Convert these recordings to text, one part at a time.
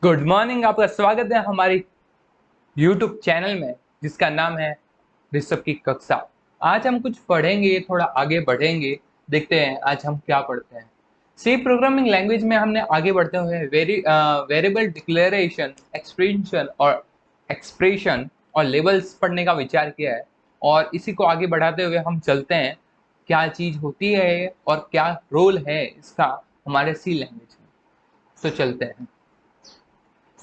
Good morning. आपका स्वागत है हमारी YouTube चैनल में जिसका नाम है ऋषभ की कक्षा। आज हम कुछ पढ़ेंगे, थोड़ा आगे बढ़ेंगे। देखते हैं आज हम क्या पढ़ते हैं। सी प्रोग्रामिंग लैंग्वेज में हमने आगे बढ़ते हुए वेरिएबल डिक्लेरेशन, एक्सप्रेशन और लेबल्स पढ़ने का विचार किया है, और इसी को आगे बढ़ाते हुए हम चलते हैं क्या चीज होती है और क्या रोल है इसका हमारे सी लैंग्वेज में। तो चलते हैं।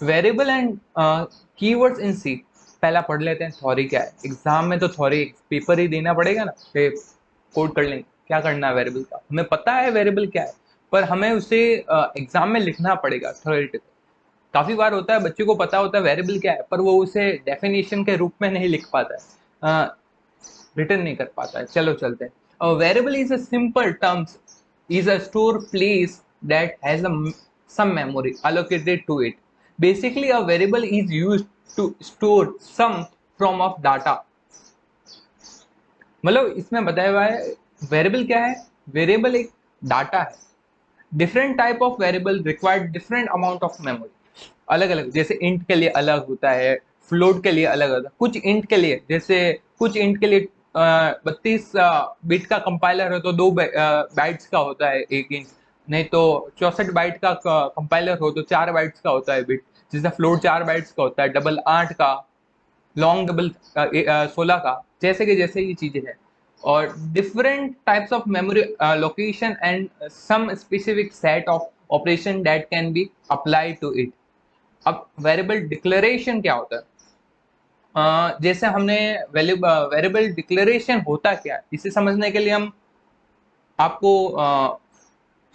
वेरिएबल एंड कीवर्ड्स इन सी। पहला पढ़ लेते हैं थ्योरी क्या है। एग्जाम में तो थ्योरी पेपर ही देना पड़ेगा ना, फिर कोड कर लेंगे। क्या करना है वेरिएबल का, हमें पता है वेरिएबल क्या है, पर हमें उसे एग्जाम में लिखना पड़ेगा थ्योरेटिकल। काफी बार होता है बच्चों को पता होता है वेरिएबल क्या है, पर वो उसे डेफिनेशन के रूप में नहीं लिख पाता है, रिटर्न नहीं कर पाता है। चलो चलते हैं। Variable is a simple terms, is a store place that has some memory allocated to it. Basically, a variable is used to store some form of data. मतलब इसमें बताया हुआ है वेरिएबल क्या है। वेरिएबल एक डाटा है। Different type of variable required different amount of memory. अलग अलग, जैसे इंट के लिए अलग होता है, फ्लोट के लिए अलग होता है। कुछ इंट के लिए, जैसे कुछ इंट के लिए 32 बिट का कंपाइलर है तो 2 बाइट्स का होता है एक इंट। नहीं तो 64 बाइट का कंपाइलर हो तो 4 बाइट्स का होता है बिट। जैसे फ्लोट 4 बाइट्स का होता है, डबल 8 का, लॉन्ग डबल 16 का। जैसे ये चीजें हैं। और different types of memory location and some specific set of operation that can be apply to it. अब वेरिएबल डिक्लेरेशन क्या होता है। जैसे हमने वेरिएबल डिक्लेरेशन होता क्या है, इसे समझने के लिए हम आपको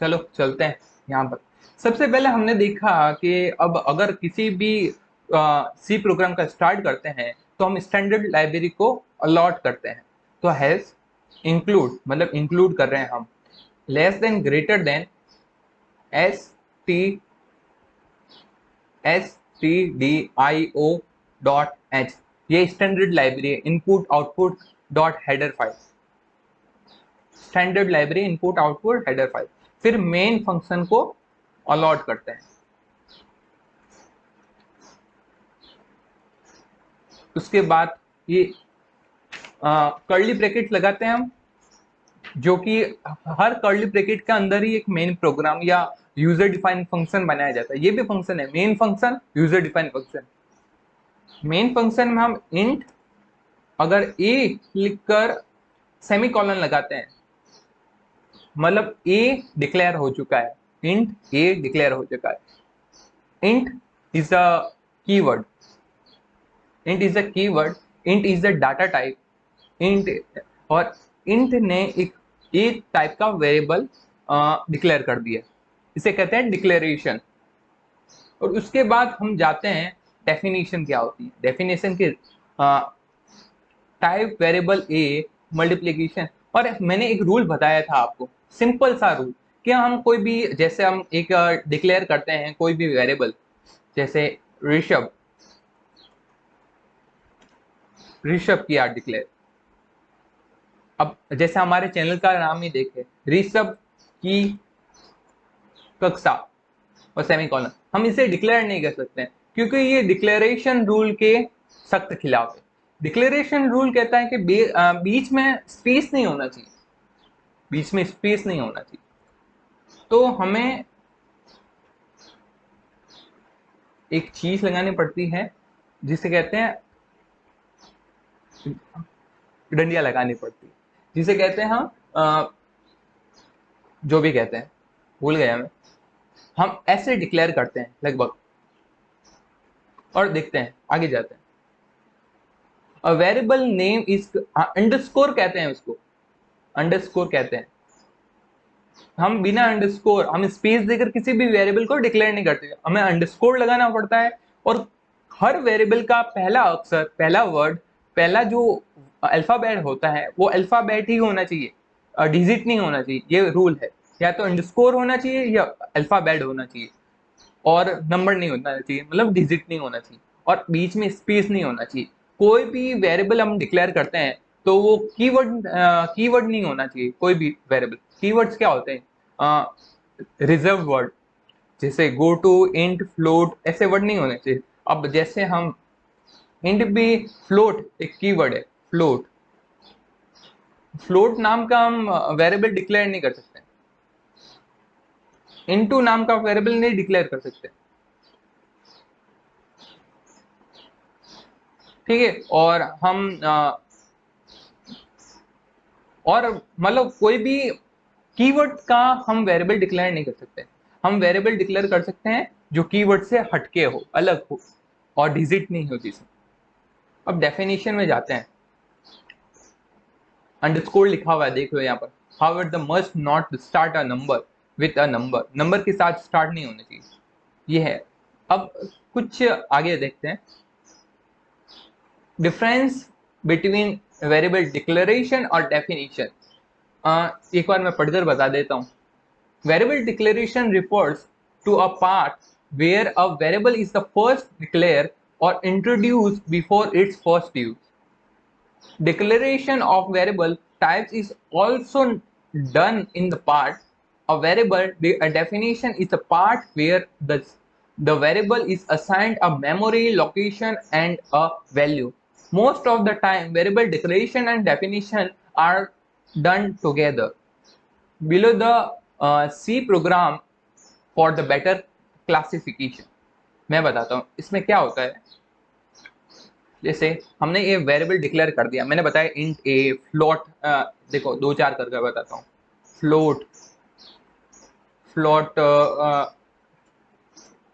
चलो चलते हैं यहाँ पर। सबसे पहले हमने देखा कि अब अगर किसी भी सी प्रोग्राम का स्टार्ट करते हैं तो हम स्टैंडर्ड लाइब्रेरी को अलॉट करते हैं। तो हैज इंक्लूड, मतलब इंक्लूड कर रहे हैं हम। Less than, greater than, stdio.h, ये स्टैंडर्ड लाइब्रेरी है। Input output dot header file, standard library input output header file. फिर मेन फंक्शन को अलॉट करते हैं। उसके बाद ये कर्ली ब्रैकेट लगाते हैं हम, जो कि हर कर्ली ब्रैकेट के अंदर ही एक मेन प्रोग्राम या यूजर डिफाइंड फंक्शन बनाया जाता है। ये भी फंक्शन है, main function, user defined function. Main function में हम इंट, अगर ए लिखकर सेमी कॉलन लगाते हैं, मतलब ए डिक्लेयर हो चुका है, इंट ए डिक्लेयर हो चुका है। Int is a keyword, int is a keyword, int is a data type. Int, और इंट ने एक टाइप का वेरिएबल डिक्लेयर कर दिया, इसे कहते हैं डिक्लेरेशन। और उसके बाद हम जाते हैं डेफिनेशन क्या होती है। डेफिनेशन के टाइप वेरिएबल ए, मल्टीप्लीकेशन। और मैंने एक रूल बताया था आपको, सिंपल सा रूल, कि हम कोई भी, जैसे हम एक डिक्लेयर करते हैं कोई भी वेरिएबल, जैसे ऋषभ, ऋषभ किया डिक्लेयर। अब जैसे हमारे चैनल का नाम ही देखे, ऋषभ की कक्षा और सेमीकोलन, हम इसे डिक्लेयर नहीं कर सकते हैं क्योंकि ये डिक्लेरेशन रूल के सख्त खिलाफ है। डिक्लेरेशन रूल कहता है कि बीच में स्पेस नहीं होना चाहिए, बीच में स्पेस नहीं होना चाहिए। तो हमें एक चीज लगानी पड़ती है जिसे कहते हैं, डंडिया लगानी पड़ती है जिसे कहते हैं हम जो भी कहते हैं, भूल गया मैं। हम ऐसे डिक्लेयर करते हैं लगभग। और देखते हैं, आगे जाते हैं। वेरिएबल नेम इज, अंडरस्कोर कहते हैं उसको, अंडरस्कोर कहते हैं। हम बिना अंडरस्कोर, हम स्पेस देकर किसी भी वेरिएबल को डिक्लेयर नहीं करते, हमें अंडरस्कोर लगाना पड़ता है। और हर वेरिएबल का पहला अक्षर, पहला वर्ड, पहला जो अल्फाबेट होता है वो अल्फाबेट ही होना चाहिए, डिजिट नहीं होना चाहिए। ये रूल है, या तो अंडरस्कोर होना चाहिए या अल्फाबेट होना चाहिए, और नंबर नहीं होना चाहिए, मतलब डिजिट नहीं होना चाहिए, और बीच में स्पेस नहीं होना चाहिए। कोई भी वेरिएबल हम डिक्लेयर करते हैं तो वो कीवर्ड नहीं होना चाहिए। कोई भी वेरिएबल, कीवर्ड्स क्या होते हैं, रिजर्व वर्ड। जैसे गो टू, इंट, फ्लोट, ऐसे वर्ड नहीं होने चाहिए। अब जैसे हम इंट भी, फ्लोट एक कीवर्ड है, फ्लोट, फ्लोट नाम का हम वेरिएबल डिक्लेयर नहीं कर सकते, इनटू नाम का वेरिएबल नहीं डिक्लेयर कर सकते, ठीक है। और हम और मतलब कोई भी कीवर्ड का हम वेरिएबल डिक्लेयर नहीं कर सकते। हम वेरिएबल डिक्लेयर कर सकते हैं जो कीवर्ड से हटके हो, अलग हो, और डिजिट नहीं होती इसमें। अब डेफिनेशन में जाते हैं, अंडरस्कोर लिखा हुआ है, देख लो यहाँ पर, however the must not start a number with a number, number के साथ स्टार्ट नहीं होना चाहिए, ये है। अब कुछ आगे देखते हैं, डिफरेंस बिटवीन वेरिएबल डिक्लेरेशन और डेफिनेशन। एक बार मैं पढ़कर बता देता हूँ। Variable declaration refers to a part where a variable is the first declared or introduced before its first use. Declaration of variable types is also done in the part. A variable a definition is a part where the variable is assigned a memory location and a value. Most of the time, variable declaration and definition are done together. Below the C program for the better classification. मैं बताता हूँ इसमें क्या होता है। जैसे हमने ये वेरिएबल डिक्लेयर कर दिया, मैंने बताया इंट ए, फ्लोट, देखो दो चार करके बताता हूँ, फ्लोट, फ्लोट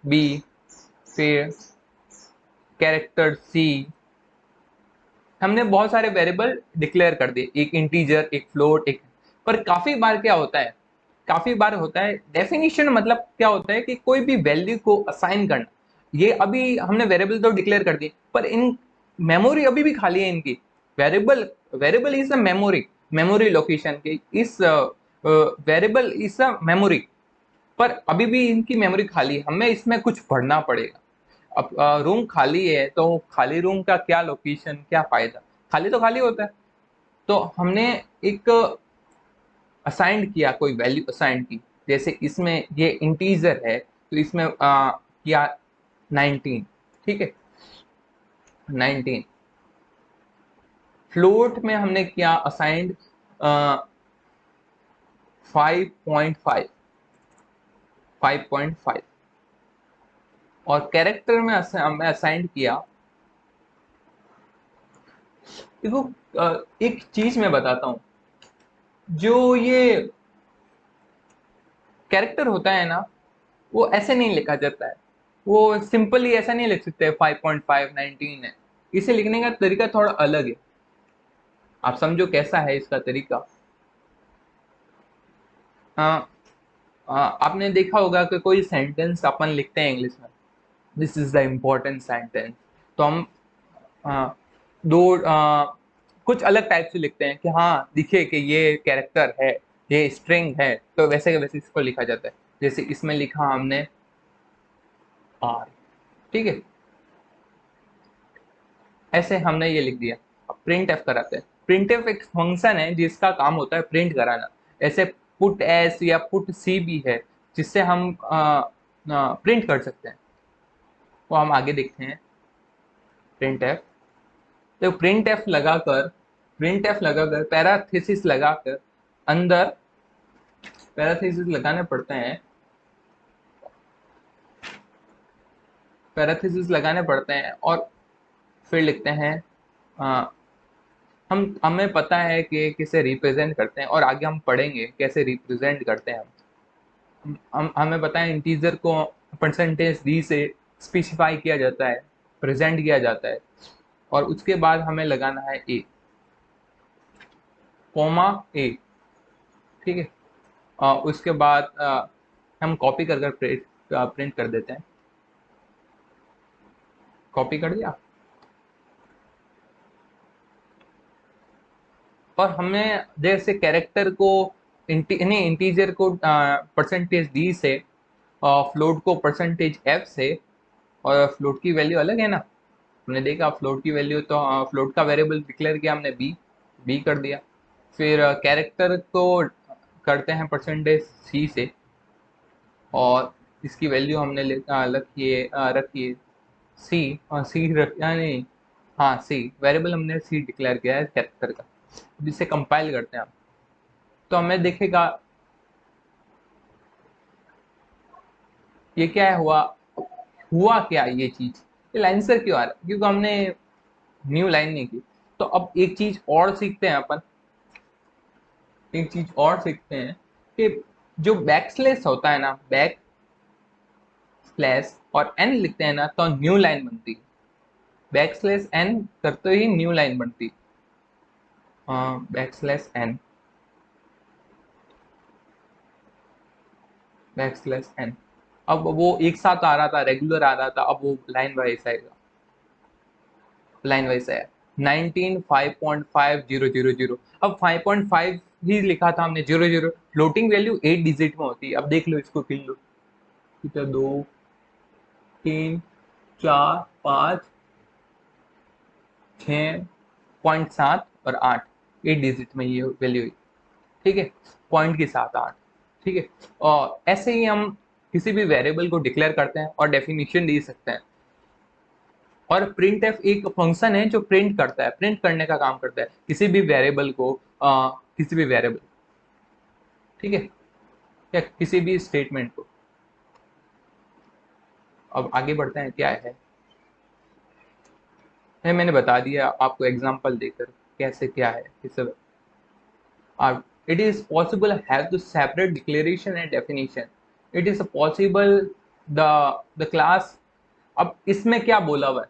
बी, फिर कैरेक्टर सी, हमने बहुत सारे वेरिएबल डिक्लेयर कर दिए, एक इंटीजर, एक फ्लोट, एक। पर काफी बार क्या होता है, काफी बार होता है डेफिनेशन, मतलब क्या होता है कि कोई भी वैल्यू को असाइन करना। ये अभी हमने वेरिएबल तो डिक्लेयर कर दिए, पर इन मेमोरी अभी भी खाली है इनकी। Variable, variable is a memory, memory location के इस वेरिएबल इज अ मेमोरी, पर अभी भी इनकी मेमोरी खाली है, हमें इसमें कुछ पढ़ना पड़ेगा। अब रूम खाली है तो खाली रूम का क्या लोकेशन, क्या फायदा, खाली तो खाली होता है। तो हमने एक असाइंड किया, कोई वैल्यू असाइंड की, जैसे इसमें ये इंटीजर है तो इसमें किया 19, ठीक है, 19। फ्लोट में हमने किया असाइंड 5.5, 5.5। और कैरेक्टर में हमें असाइंड किया, देखो एक चीज मैं बताता हूँ, जो ये कैरेक्टर होता है ना, वो ऐसे नहीं लिखा जाता है, वो सिंपली ऐसा नहीं लिख सकते 5.5 19 है, इसे लिखने का तरीका थोड़ा अलग है। आप समझो कैसा है इसका तरीका। हाँ, आपने देखा होगा कि कोई सेंटेंस अपन लिखते हैं इंग्लिश में, this is the important sentence, तो हम दो कुछ अलग टाइप से लिखते हैं कि हाँ दिखे कि ये कैरेक्टर है, ये स्ट्रिंग है, तो वैसे के वैसे इसको लिखा जाता है। जैसे इसमें लिखा हमने आर, ठीक है, ऐसे हमने ये लिख दिया। अब प्रिंट एफ कराते हैं, प्रिंट एफ एक फंक्शन है जिसका काम होता है प्रिंट कराना। ऐसे पुट एस या पुट सी भी है, जिससे हम प्रिंट कर सकते हैं, वो हम आगे देखते हैं। प्रिंट एफ, तो प्रिंट एफ लगाकर, प्रिंट एफ लगाकर पैराथेसिस लगाकर, अंदर पैराथेसिस लगाने पड़ते हैं, पैराथेसिस लगाने पड़ते हैं, और फिर लिखते हैं हम, हमें पता है कि किसे रिप्रेजेंट करते हैं, और आगे हम पढ़ेंगे कैसे रिप्रेजेंट करते हैं हम हमें पता है इंटीजर को परसेंटेज डी से स्पेसिफाई किया जाता है, प्रेजेंट किया जाता है, और उसके बाद हमें लगाना है ए, कोमा ए, ठीक है। उसके बाद हम कॉपी कर कर प्रिंट कर देते हैं, कॉपी कर दिया। और हमने जैसे कैरेक्टर को नहीं, इंटीजर को परसेंटेज डी से, फ्लोट को परसेंटेज एफ से, और फ्लोट की वैल्यू अलग है ना, हमने देखा फ्लोट की वैल्यू, तो फ्लोट का वेरिएबल डिक्लेयर किया हमने बी, बी कर दिया। फिर कैरेक्टर को करते हैं परसेंटेज सी से, और इसकी वैल्यू हमने रखी है सी, और सी रख नहीं, हाँ सी वेरिएबल हमने सी डिक्लेयर किया है कैरेक्टर का। अब इसे कंपाइल करते हैं हम, तो हमें देखेगा ये क्या है हुआ। हुआ क्या ये चीज, ये लाइन से क्यों आ रहा है, क्योंकि हमने न्यू लाइन नहीं की। तो अब एक चीज और सीखते हैं अपन, एक चीज और सीखते हैं कि जो बैक स्लैश होता है ना, बैक स्लैश और एन लिखते हैं ना, तो न्यू लाइन बनती है। बैक स्लैश एन करते ही न्यू लाइन बनती है, backslash n, backslash n. अब वो एक साथ आ रहा था, रेगुलर आ रहा था, अब वो लाइन वाइज आएगा, लाइन वाइज आया 19 5.5000। अब 5.5 ही लिखा था हमने, 00 फ्लोटिंग वैल्यू 8 डिजिट में होती है। अब देख लो इसको गिन लो, ठीक है, 2 3 4 5 6.7 और 8, 8 डिजिट में ये वैल्यू हुई, ठीक है, पॉइंट के साथ 8, ठीक है। और ऐसे ही हम किसी भी वेरिएबल को डिक्लेयर करते हैं और डेफिनेशन दे सकते हैं। और प्रिंट एफ एक फंक्शन है जो प्रिंट करता है, प्रिंट करने का काम करता है किसी भी वेरिएबल को, किसी भी वेरिएबल, ठीक है, या किसी भी स्टेटमेंट को। अब आगे बढ़ते हैं, क्या है मैंने बता दिया आपको एग्जांपल देकर कैसे क्या है इस सब। It is possible have to separate declaration and definition. It is possible the class। अब इसमें क्या बोला हुआ है,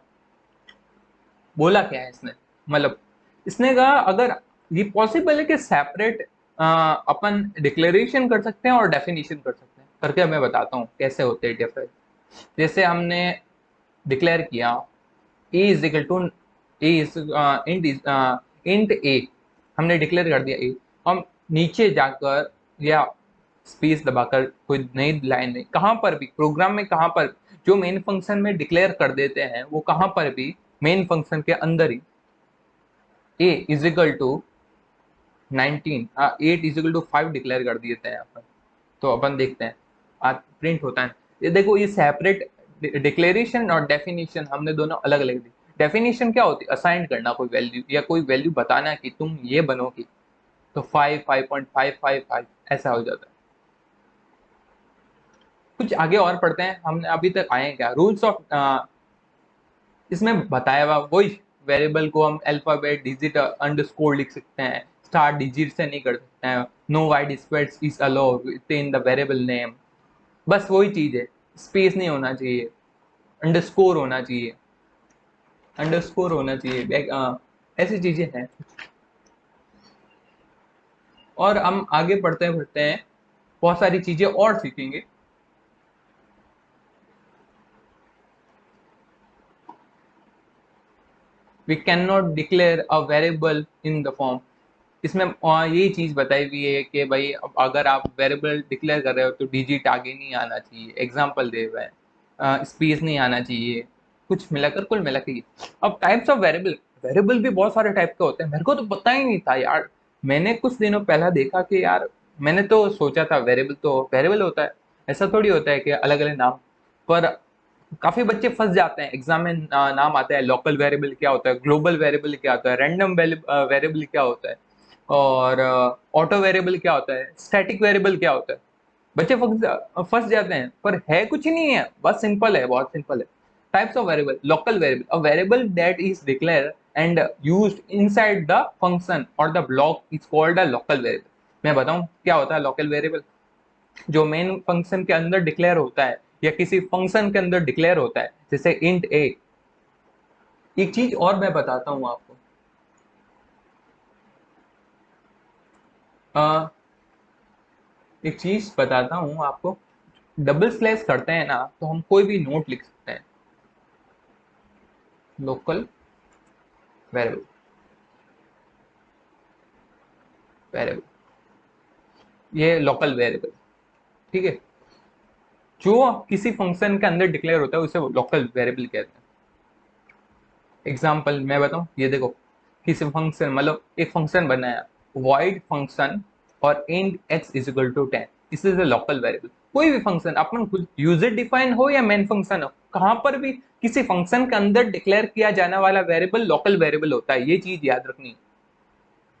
बोला क्या है इसने, मतलब इसने कहा अगर ये पॉसिबल है कि सेपरेट अपन डिक्लेरेशन कर सकते हैं और डेफिनेशन कर सकते हैं, करके मैं बताता हूँ कैसे होते हैं डिफरेंट। जैसे हमने डिक्लेयर किया A is equal to, A is int A, हमने डिक्लेयर कर दिया ए। हम नीचे जाकर या स्पेस दबाकर कोई नई लाइन में कहाँ पर भी प्रोग्राम में, कहाँ पर जो मेन फंक्शन में डिक्लेयर कर देते हैं वो कहाँ पर भी मेन फंक्शन के अंदर ही A is equal to 19, 8 is equal to 5 declare कर देते हैं अपन। तो अपन देखते हैं आज प्रिंट होता है, ये देखो ये सेपरेट डिक्लेरेशन और डेफिनेशन हमने दोनों अलग अलग दी। डेफिनेशन क्या होती है, असाइन करना कोई वैल्यू या कोई वैल्यू बताना कि तुम ये बनोगी, तो 5 5.555 ऐसा हो जाता है। कुछ आगे और पढ़ते हैं, हमने अभी तक आए हैं क्या रूल्स ऑफ, इसमें बताया हुआ वही वेरिएबल को हम अल्फाबेट डिजिट अंडरस्कोर लिख सकते हैं, स्टार डिजिट से नहीं कर सकते हैं। No wide space is allowed within the variable name, बस वही चीज है, स्पेस नहीं होना चाहिए, अंडरस्कोर होना चाहिए, अंडरस्कोर होना चाहिए, ऐसी चीजें हैं। और हम आगे बढ़ते हैं, बहुत सारी चीजें और सीखेंगे। We can not declare a variable in the form. इसमें यही चीज बताई हुई है कि भाई अब अगर आप वेरिएबल डिक्लेयर कर रहे हो तो डिजिट आगे नहीं आना चाहिए, एग्जाम्पल दे हुआ है, स्पेस नहीं आना चाहिए, कुछ मिलाकर कुल मिला के। अब टाइप्स ऑफ वेरिएबल, वेरिएबल भी बहुत सारे टाइप के होते हैं, मेरे को तो पता ही नहीं था यार। मैंने कुछ दिनों पहला देखा कि यार, मैंने तो सोचा था वेरिएबल तो वेरिएबल होता है, ऐसा थोड़ी होता है कि अलग अलग नाम। पर काफी बच्चे फंस जाते हैं एग्जाम में, नाम आता है लोकल वेरिएबल क्या होता है, ग्लोबल वेरिएबल क्या होता है, रैंडम वेरिएबल क्या होता है, और ऑटो वेरिएबल क्या होता है, स्टैटिक वेरिएबल क्या होता है। बच्चे फंस जाते हैं, पर है कुछ नहीं है, बस सिंपल है, बहुत सिंपल है। Types of variable, local variable, a variable that is declare and used inside the function और the block is called a local variable. मैं बताऊं क्या होता है लोकल वेरिएबल, जो मेन फंक्शन के अंदर डिक्लेयर होता है या किसी फंक्शन के अंदर डिक्लेयर होता है, जैसे इंट ए। एक चीज और मैं बताता हूं आपको, एक चीज बताता हूं आपको, डबल स्लैश करते हैं ना तो हम कोई भी नोट लिख सकते हैं, लोकल वेरिएबल, वेरिएबल, ये लोकल वेरिएबल, ठीक है, जो किसी फंक्शन के अंदर डिक्लेयर होता है उसे लोकल वेरिएबल कहते हैं। एग्जाम्पल मैं बताऊं, ये देखो, किसी फंक्शन, मतलब एक फंक्शन बनाया, void फंक्शन और int x is equal to 10, इस इज a लोकल वेरिएबल। कोई भी फंक्शन अपन खुद यूजर डिफाइन हो या मेन फंक्शन हो, कहां पर भी किसी फंक्शन के अंदर डिक्लेयर किया जाने वाला वेरिएबल लोकल वेरिएबल होता है, ये चीज याद रखनी है,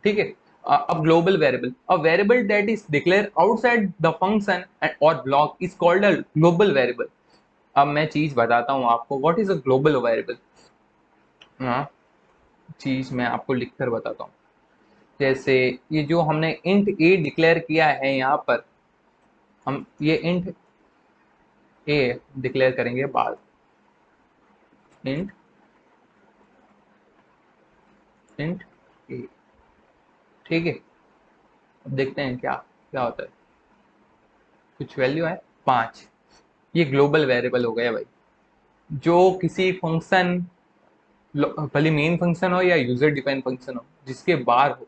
ठीक है। अब global variable, a variable that is declare outside the function और block is called a global variable. अब मैं चीज बताता हूँ आपको, what is a global variable. हाँ, चीज मैं आपको लिखकर बताता हूँ। जैसे ये जो हमने इंट ए डिक्लेयर किया है यहाँ पर, हम ये इंट ए डिक्लेयर करेंगे बाद, इंट इंट ए, ठीक है। अब देखते हैं क्या क्या होता है। कुछ वैल्यू है 5, ये ग्लोबल वेरिएबल हो गया भाई। जो किसी फंक्शन, भले मेन फंक्शन हो या यूजर डिफाइन फंक्शन हो, जिसके बाहर हो,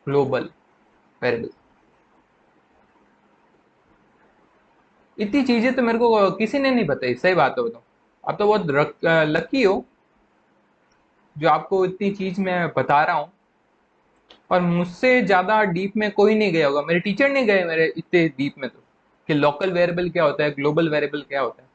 ग्लोबल वेरिएबल। इतनी चीजें तो मेरे को किसी ने नहीं बताई, सही बात है बताऊं। आप तो बहुत लकी हो जो आपको इतनी चीज मैं बता रहा हूँ। और मुझसे ज्यादा डीप में कोई नहीं गया होगा, मेरे टीचर नहीं गए मेरे इतने डीप में तो, कि लोकल वेरिएबल क्या होता है, ग्लोबल वेरिएबल क्या होता है।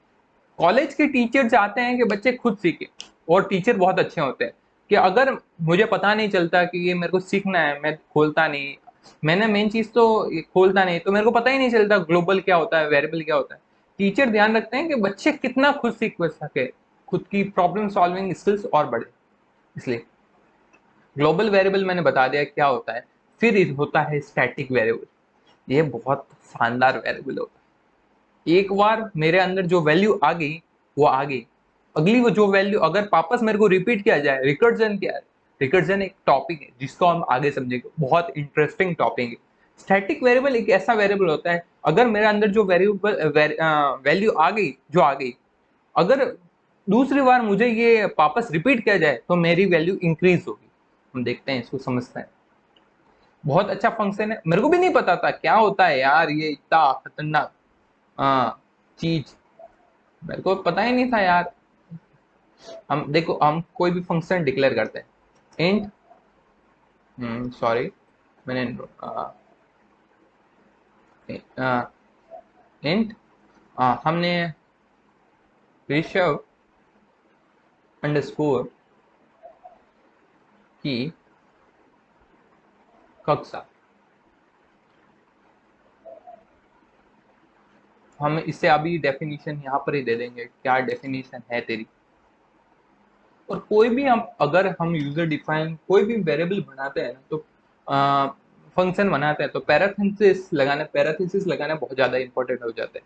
कॉलेज के टीचर चाहते हैं कि बच्चे खुद सीखे, और टीचर बहुत अच्छे होते हैं कि अगर मुझे पता नहीं चलता कि ये मेरे को सीखना है, मैं खोलता नहीं, मैंने मेन चीज तो ये खोलता नहीं, तो मेरे को पता ही नहीं चलता ग्लोबल क्या होता है, वेरिएबल क्या होता है। टीचर ध्यान रखते हैं कि बच्चे कितना खुद सीख सके, खुद की प्रॉब्लम सॉल्विंग स्किल्स और बढ़े, इसलिए ग्लोबल वेरिएबल मैंने बता दिया क्या होता है। फिर होता है स्टैटिक वेरिएबल, ये बहुत शानदार वेरिएबल होता है। एक बार मेरे अंदर जो वैल्यू आ गई वो आ गई, अगली वो जो वैल्यू अगर वापस मेरे को रिपीट किया जाए, रिकर्जन क्या है, रिकर्जन एक टॉपिक है जिसको हम आगे समझेंगे, बहुत इंटरेस्टिंग टॉपिक है। स्टैटिक वेरिएबल एक ऐसा वेरिएबल होता है, अगर मेरे अंदर जो वेरिएबल वैल्यू आ गई, जो आ गई, अगर दूसरी बार मुझे ये वापस रिपीट किया जाए तो मेरी वैल्यू इंक्रीज होगी। हम देखते हैं, इसको समझते हैं। बहुत अच्छा फंक्शन है, मेरे को भी नहीं पता था क्या होता है यार ये इतना खतरनाक चीज, मेरे को पता ही नहीं था यार। हम देखो, हम कोई भी फंक्शन डिक्लेयर करते हैं, इंट, सॉरी मैंने इंट हमने ऋषभ अंडरस्कोर की कक्षा, हम इससे अभी डेफिनेशन यहाँ पर ही दे देंगे, क्या डेफिनेशन है तेरी। और कोई भी हम अगर हम यूजर डिफाइन कोई भी वेरिएबल बनाते हैं ना, तो फंक्शन बनाते हैं तो पैराथेसिस लगाना बहुत ज्यादा इंपॉर्टेंट हो जाता है।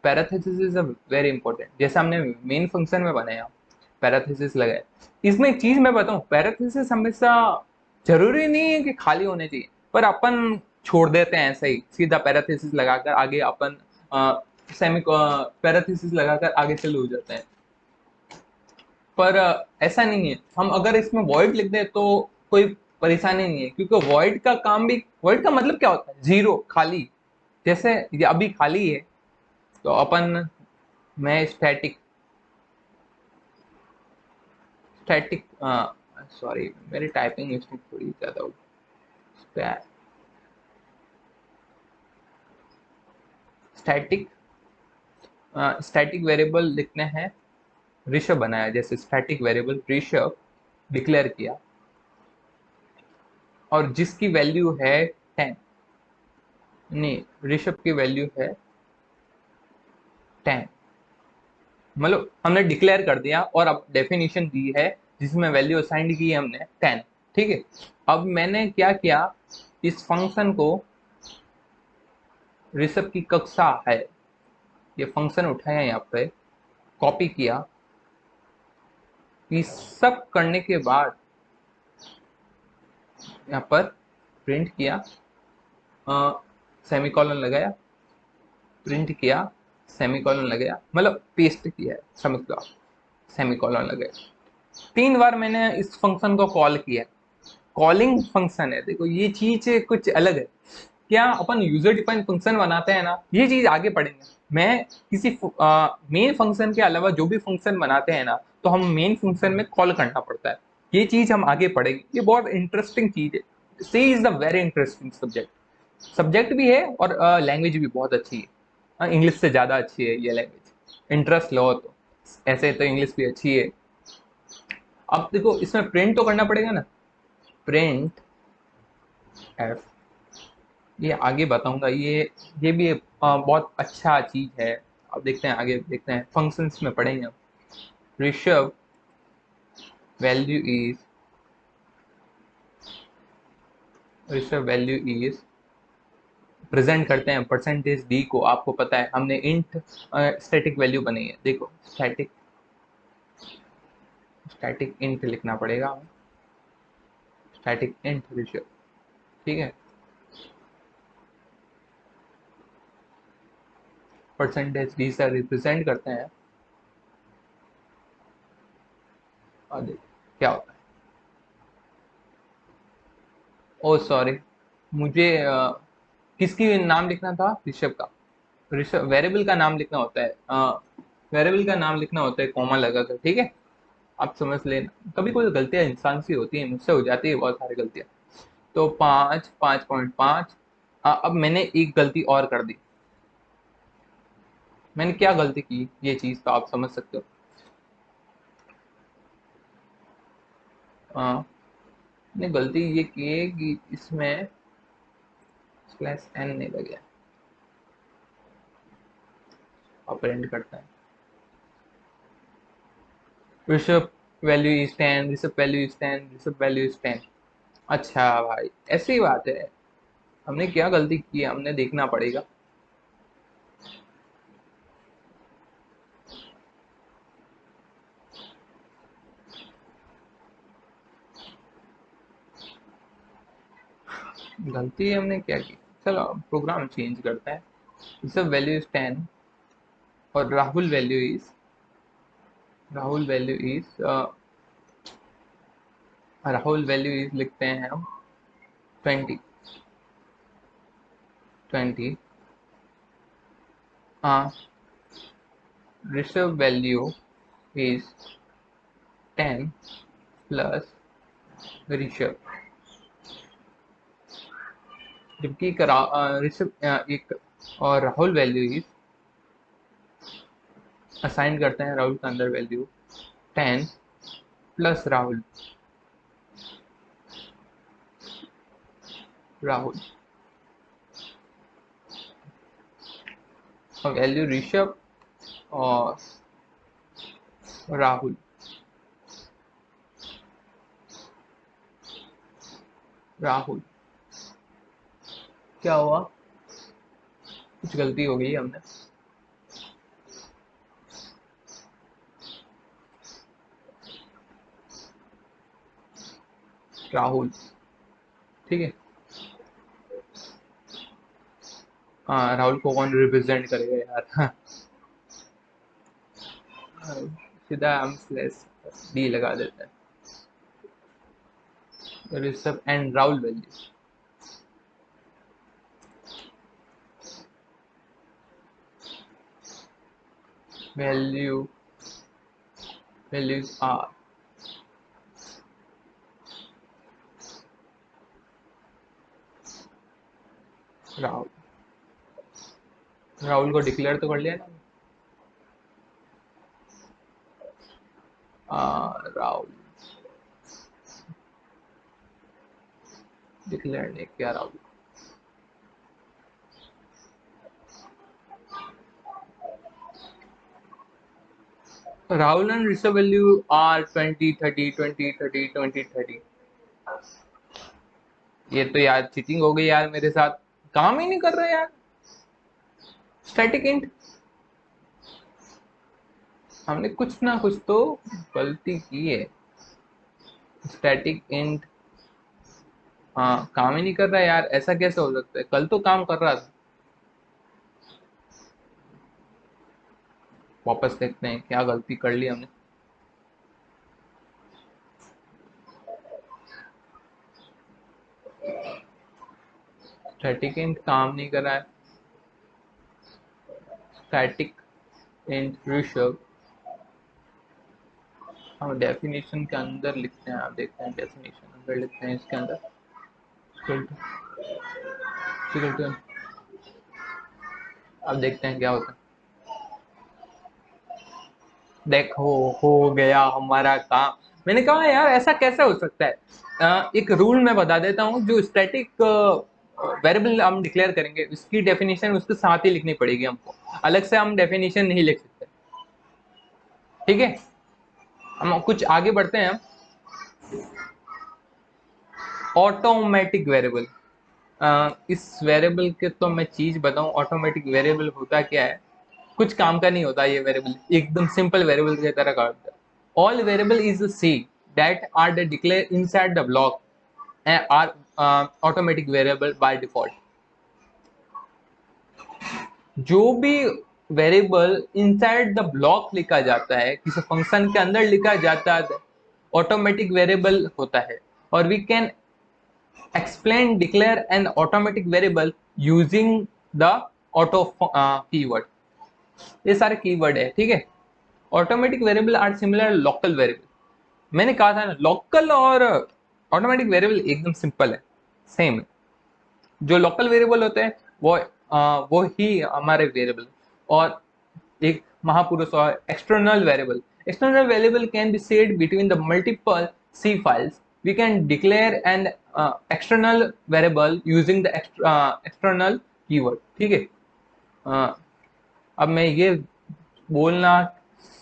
पैराथेसिस इज अ वेरी इंपॉर्टेंट, जैसे हमने मेन फंक्शन में बनाया पैराथेसिस लगाया। इसमें एक चीज मैं बताऊं, पैराथेसिस हमेशा जरूरी नहीं है कि खाली होने चाहिए, पर अपन छोड़ देते हैं ऐसे ही सीधा पैराथेसिस लगाकर आगे अपन सेमी पैराथेसिस लगाकर आगे चले हो जाते हैं। पर ऐसा नहीं है, हम अगर इसमें वॉइड लिख दें तो कोई परेशानी नहीं है, क्योंकि वॉइड का काम भी, वॉइड का मतलब क्या होता है, जीरो, खाली। जैसे ये अभी खाली है तो अपन, मैं स्टैटिक स्टैटिक सॉरी मेरी टाइपिंग मिस्टेक थोड़ी ज्यादा होगी। स्टैटिक स्टैटिक वेरिएबल लिखने हैं, ऋषभ बनाया, जैसे स्टैटिक वेरिएबल ऋषभ डिक्लेयर किया, और जिसकी वैल्यू है 10, नहीं ऋषभ की वैल्यू है 10, मतलब हमने डिक्लेयर कर दिया और अब डेफिनेशन दी है जिसमें वैल्यू असाइंड की है हमने 10, ठीक है। अब मैंने क्या किया, इस फंक्शन को, ऋषभ की कक्षा है, ये फंक्शन उठाया यहाँ पे, कॉपी किया, ये सब करने के बाद यहाँ पर प्रिंट किया, सेमीकोलन लगाया, प्रिंट किया, सेमीकोलन लगाया, मतलब पेस्ट किया है, समझ लो आप, सेमीकोलन लगाया। 3 बार मैंने इस फंक्शन को कॉल किया, कॉलिंग फंक्शन है, देखो ये चीज कुछ अलग है। क्या अपन यूजर डिफाइंड फंक्शन बनाते हैं ना, ये चीज आगे पढ़ेंगे। मैं किसी मेन फंक्शन के अलावा जो भी फंक्शन बनाते हैं ना, तो हम मेन फंक्शन में कॉल करना पड़ता है, ये चीज हम आगे पढ़ेंगे, ये बहुत इंटरेस्टिंग चीज है। C is the very interesting subject. Subject भी है और लैंग्वेज भी बहुत अच्छी है, इंग्लिश से ज़्यादा अच्छी है ये लैंग्वेज, इंटरेस्ट लो तो। ऐसे तो इंग्लिश भी अच्छी है। अब देखो इसमें प्रिंट तो करना पड़ेगा ना, प्रिंट एफ, ये आगे बताऊंगा। ये भी एक, बहुत अच्छा चीज है। अब देखते हैं, आगे देखते हैं, फंक्शंस में पढ़ेंगे हम। Rishabh value is, Rishabh value is, present करते हैं परसेंटेज डी को। आपको पता है हमने इंट स्टैटिक वैल्यू बनाई है, देखो स्टैटिक, स्टैटिक इंट लिखना पड़ेगा हमें, स्टैटिक इंट ऋषभ, ठीक है। परसेंटेज डी से रिप्रेजेंट करते हैं, और देखो क्या होता है। ओ सॉरी, मुझे किसकी नाम लिखना था, ऋषभ का। ऋषभ वेरिएबल का नाम लिखना होता है, वेरिएबल का नाम लिखना होता है कॉमा लगा कर, ठीक है। आप समझ लेना, कभी कोई गलतियां इंसान से होती है, मुझसे हो जाती है बहुत सारी गलतियां। तो 5, 5.5। अब मैंने एक गलती और कर दी। मैंने क्या गलती की, ये चीज तो आप समझ सकते हो। मैंने गलती ये की है कि इसमें स्लैश एन नहीं लगे, ऑपरेंड करता है। Rishabh value is 10, Rishabh value is 10, Rishabh value is 10। अच्छा भाई, ऐसी बात है। हमने क्या गलती की है, हमने देखना पड़ेगा। गलती हमने क्या की, चलो प्रोग्राम चेंज करते हैं। ऋषभ वैल्यू इज 10 और Rahul value is Rahul value is लिखते हैं हम 20, 20। हाँ, Rishabh value is 10 plus Rishabh, जबकि ऋषभ एक, और राहुल वैल्यू इज, असाइन करते हैं राहुल का अंदर वैल्यू 10 प्लस राहुल, राहुल और वैल्यू ऋषभ और राहुल, राहुल। क्या हुआ, कुछ गलती हो गई हमने। राहुल, ठीक है। हाँ, राहुल को कौन रिप्रेजेंट करेगा यार। हाँ, सीधा हम स्लैश डी लगा देते हैं, Rishabh and Rahul value, value values are Rahul. Rahul को डिक्लेयर तो कर लिया ना। राहुल डिक्लेयर नहीं किया, Rahul. Rahul and Rishabh value are 20, 30, 20, 30, 20, 30। ये तो यार चीटिंग हो गई यार मेरे साथ, काम ही नहीं कर रहा यार स्टैटिक इंट। हमने कुछ ना कुछ तो गलती की है। स्टैटिक इंट, हाँ काम ही नहीं कर रहा है यार, ऐसा कैसे हो सकता है, कल तो काम कर रहा था। वापस देखते हैं क्या गलती कर ली हमने। स्टैटिक इंट काम नहीं कर रहा है। स्टैटिक इंट ऋषभ, हम डेफिनेशन के अंदर लिखते हैं, आप देखते हैं डेफिनेशन अंदर लिखते हैं इसके अंदर। अब देखते हैं क्या होता है। देखो, हो गया हमारा काम। मैंने कहा यार ऐसा कैसे हो सकता है। एक रूल मैं बता देता हूँ, जो स्टैटिक वेरिएबल हम डिक्लेयर करेंगे उसकी डेफिनेशन उसके साथ ही लिखनी पड़ेगी हमको, अलग से हम डेफिनेशन नहीं लिख सकते। ठीक है, हम कुछ आगे बढ़ते हैं। ऑटोमेटिक वेरिएबल, इस वेरिएबल के तो मैं चीज बताऊं, ऑटोमेटिक वेरिएबल होता क्या है। कुछ काम का नहीं होता ये वेरिएबल, एकदम सिंपल वेरिएबल की तरह काम होता है। All variable is C that are declare inside the block are automatic variable by default. जो भी वेरिएबल इनसाइड द ब्लॉक लिखा जाता है, किसी फंक्शन के अंदर लिखा जाता है, ऑटोमेटिक वेरिएबल होता है। और we can explain declare an automatic variable using the auto keyword। ये सारे कीवर्ड है, ठीक है। Automatic variable are similar local variable. मैंने कहा था ना, लोकल और ऑटोमेटिक वेरिएबल एकदम सिंपल है, सेम है। जो लोकल वेरिएबल होते हैं वो ही हमारे वेरिएबल। और एक महापुरुष और external variable. External variable can be set between the multiple C files. We can declare an external variable using the external keyword। ठीक है। अब मैं ये बोलना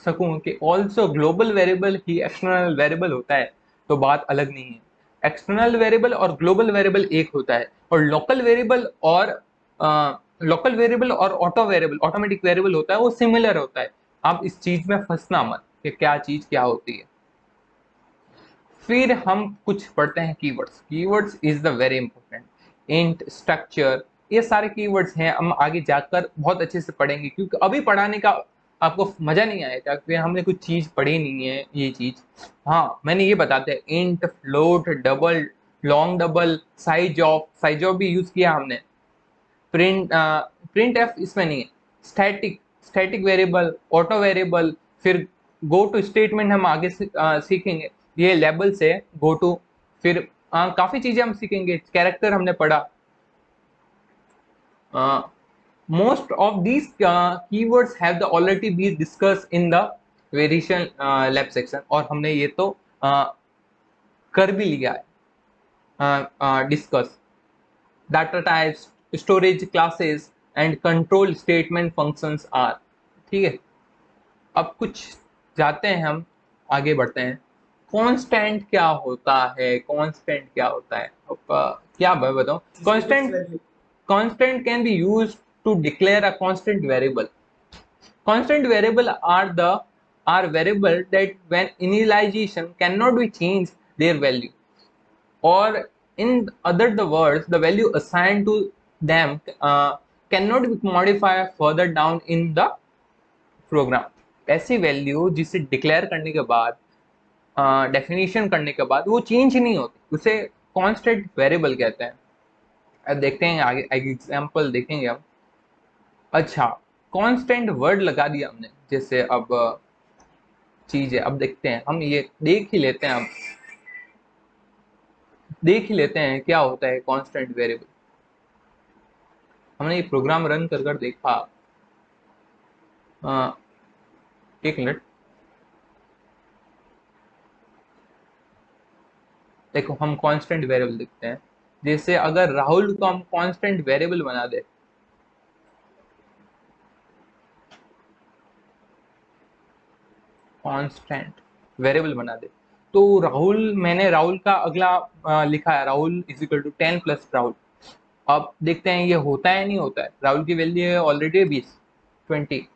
सकूं कि ऑल्सो ग्लोबल वेरिएबल ही एक्सटर्नल वेरिएबल होता है, तो बात अलग नहीं है। एक्सटर्नल वेरिएबल और ग्लोबल वेरिएबल एक होता है, और लोकल वेरिएबल और ऑटो वेरिएबल ऑटोमेटिक वेरिएबल होता है, वो सिमिलर होता है। आप इस चीज में फंसना मत कि क्या चीज क्या होती है। फिर हम कुछ पढ़ते हैं keywords. Keywords is the very important. Int, structure, ये सारे कीवर्ड्स हैं, हम आगे जाकर बहुत अच्छे से पढ़ेंगे, क्योंकि अभी पढ़ाने का आपको मजा नहीं आएगा क्योंकि हमने कुछ चीज पढ़ी नहीं है ये चीज। हाँ, मैंने ये बताते हैं, int, float, double, long double, size of भी यूज किया हमने। प्रिंट एफ इसमें नहीं है। स्टैटिक वेरिएबल, ऑटो वेरिएबल, फिर गो टू स्टेटमेंट हम आगे सीखेंगे। ये लेबल से गो टू, फिर काफी चीजें हम सीखेंगे। कैरेक्टर हमने पढ़ा। Most of these keywords have the already be discuss in the variation lab section, और हमने ये तो कर भी लिया है discuss. Data types, storage classes and control statement functions are. ठीक है, अब कुछ जाते हैं हम, आगे बढ़ते हैं। कांस्टेंट क्या होता है, कांस्टेंट क्या होता है, अब क्या मैं बताऊं। Constant can be used to declare a constant variable. Constant variable are variable that when initialization cannot be changed their value, or in other the words, the value assigned to them cannot be modified further down in the program। ऐसी value जिसे declare करने के बाद, definition करने के बाद वो change नहीं होती, उसे कांस्टेंट वेरिएबल कहते हैं। अब देखते हैं आगे एग्जांपल देखेंगे हम। अच्छा, कांस्टेंट वर्ड लगा दिया हमने, जैसे अब चीज है, अब देखते हैं हम, ये देख ही लेते हैं क्या होता है कांस्टेंट वेरिएबल। हमने ये प्रोग्राम रन कर देखा। एक मिनट, देखो हम कांस्टेंट वेरिएबल देखते हैं। जैसे अगर राहुल को हम कांस्टेंट वेरिएबल बना दे, कांस्टेंट वेरिएबल बना दे, तो राहुल, मैंने राहुल का अगला लिखा है, Rahul is equal to 10 plus Rahul. अब देखते हैं ये होता है नहीं होता है। राहुल की वैल्यू है ऑलरेडी 20।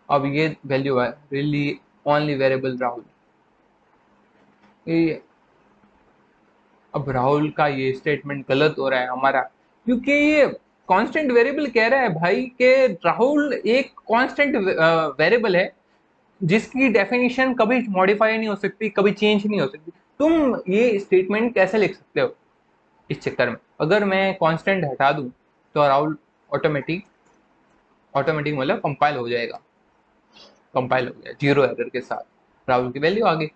अब ये वैल्यू है रियली ओनली वेरिएबल राहुल। ये अब राहुल का ये स्टेटमेंट गलत हो रहा है हमारा, क्योंकि ये कांस्टेंट वेरिएबल कह रहा है भाई कि राहुल एक कांस्टेंट वेरिएबल है जिसकी डेफिनेशन कभी मॉडिफाई नहीं हो सकती, कभी चेंज नहीं हो सकती। तुम ये स्टेटमेंट कैसे लिख सकते हो इस चक्कर में। अगर मैं कांस्टेंट हटा दूं तो राहुल ऑटोमेटिक ऑटोमेटिक मतलब कंपाइल हो जाएगा, कंपाइल हो गया 0 एरर के साथ, राहुल की वैल्यू आ गई।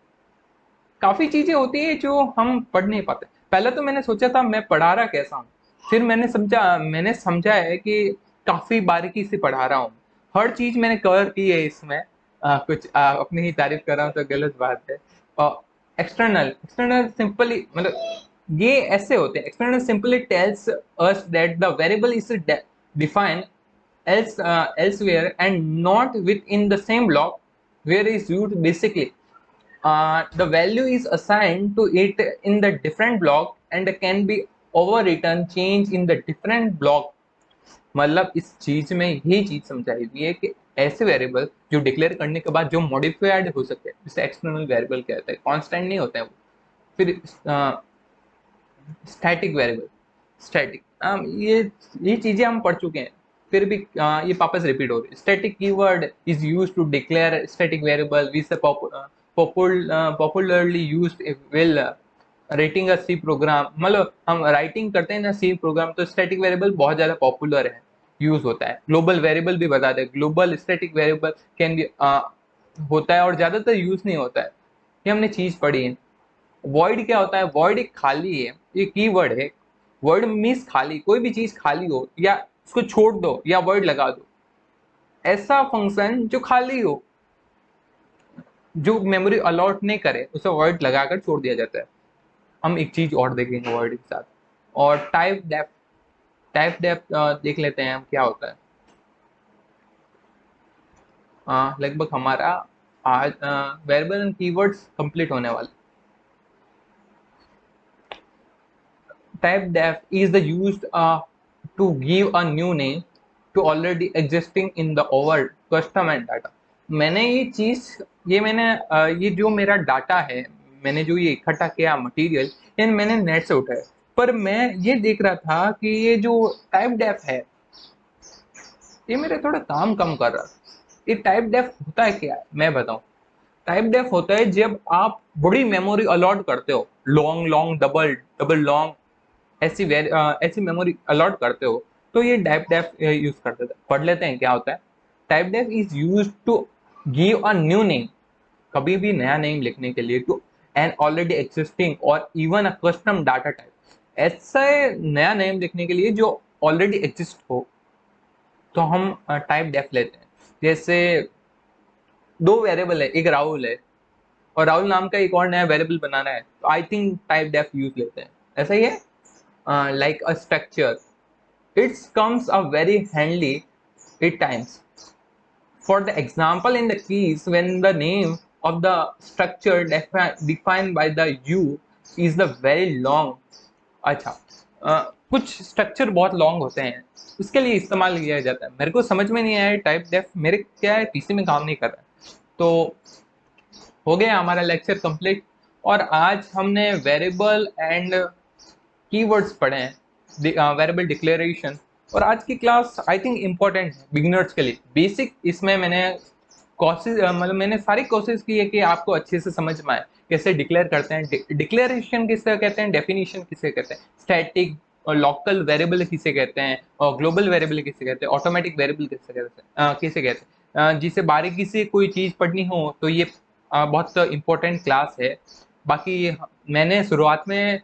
काफी चीजें होती है जो हम पढ़ नहीं पाते। पहले तो मैंने सोचा था मैं पढ़ा रहा कैसा हूँ, फिर मैंने समझा है कि काफी बारीकी से पढ़ा रहा हूँ। हर चीज मैंने कवर की है इसमें। कुछ अपनी ही तारीफ कर रहा हूँ तो गलत बात है। एक्सटर्नल एक्सटर्नल सिंपली मतलब ये ऐसे होते हैं, external simply tells us that the variable is defined elsewhere and not within the same block where is used basically. The value is assigned to it in the different block and can be overwritten change in the different block. मतलब इस चीज में यही चीज समझाई हुई है कि ऐसे वेरिएबल जो डिक्लेयर करने के बाद जो मॉडिफाइड हो सकते हैं, जिसे एक्सटर्नल वेरिएबल कहते हैं, कांस्टेंट नहीं होते हैं वो। फिर स्टैटिक वेरिएबल, स्टैटिक, ये चीजें हम पढ़ चुके हैं, फिर भी ये वापस रिपीट हो रही है। Static keyword is used to declare static variable which popularly used will writing a C program. मतलब हम राइटिंग करते हैं ना सी प्रोग्राम, तो स्टैटिक वेरिएबल बहुत ज्यादा पॉपुलर है, यूज होता है। ग्लोबल वेरिएबल भी बता दें, global static variable can be होता है और ज्यादातर यूज नहीं होता है, ये हमने चीज पढ़ी है। वॉइड क्या होता है? वॉइड एक खाली है, ये कीवर्ड है। वर्ड मीन्स खाली, कोई भी चीज खाली हो या उसको छोड़ दो या वर्ड लगा दो, ऐसा फंक्शन जो खाली हो, जो मेमोरी अलॉट नहीं करे, उसे वर्ड लगाकर छोड़ दिया जाता है। हम एक चीज और देखेंगे वर्ड के साथ। और टाइप डेफ, टाइप डेफ देख लेते हैं हम क्या होता है। लगभग हमारा आज वेरिएबल एंड कीवर्ड्स कंप्लीट होने वाले। Type def is the used to give a new name to already existing in the over custom and data. मैंने ये चीज, ये जो मेरा डाटा है, मैंने जो ये इकट्ठा किया मटेरियल, ये मैंने नेट से उठाया। पर मैं ये देख रहा था कि ये जो टाइप डेफ है, ये मेरे थोड़ा काम कम कर रहा था। ये टाइप डेफ होता है क्या है मैं बताऊं। टाइप डेफ होता है जब आप बड़ी मेमोरी अलॉट करते हो, long long double double long, ऐसी मेमोरी अलॉट करते हो, तो ये टाइप डेफ यूज करते थे। पढ़ लेते हैं क्या होता है। Typedef is use to give a new name, कभी भी नया नेम लिखने के लिए, टू एन ऑलरेडी एग्जिस्टिंग और even a custom data type. ऐसा नया नेम लिखने के लिए जो ऑलरेडी एग्जिस्ट हो, तो हम टाइप डेफ लेते हैं। जैसे दो वेरिएबल है, एक राहुल है और राहुल नाम का एक और नया वेरिएबल बनाना है, तो I think typedef use लेते हैं। ऐसा ही है। Like a structure, it comes up very handy at times. For the example in the keys, when the name of the structure defined by the u is the very long। अच्छा, कुछ structure बहुत long होते हैं, उसके लिए इस्तेमाल किया जाता है। मेरे को समझ में नहीं आया टाइप डेफ, मेरे क्या है पीसी में काम नहीं कर रहा है। तो हो गया हमारा लेक्चर कंप्लीट, और आज हमने वेरिएबल एंड कीवर्ड्स पढ़े हैं, वेरिएबल डिक्लेरेशन। और आज की क्लास आई थिंक इम्पोर्टेंट है बिगिनर्स के लिए, बेसिक। इसमें मैंने कोशिश मतलब मैंने सारी कोशिश की है कि आपको अच्छे से समझ में आए कैसे डिक्लेयर करते हैं, डिक्लेरेशन किसे कहते हैं, डेफिनेशन किसे कहते हैं, स्टैटिक और लोकल वेरिएबल किसे कहते हैं, और ग्लोबल वेरिएबल किसे कहते हैं, ऑटोमेटिक वेरिएबल किसे कहते हैं। जिसे बारीकी से कोई चीज़ पढ़नी हो तो ये बहुत इंपॉर्टेंट क्लास है। बाकी मैंने शुरुआत में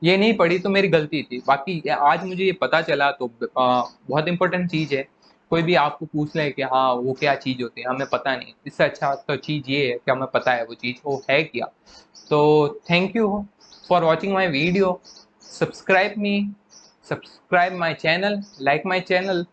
ये नहीं पढ़ी तो मेरी गलती थी, बाकी आज मुझे ये पता चला तो बहुत इंपॉर्टेंट चीज़ है। कोई भी आपको पूछ ले कि हाँ वो क्या चीज़ होती है, हमें पता नहीं, इससे अच्छा तो चीज़ ये है कि हमें पता है वो चीज़ वो है क्या। तो thank you for watching my video, subscribe me, subscribe my channel, like my channel.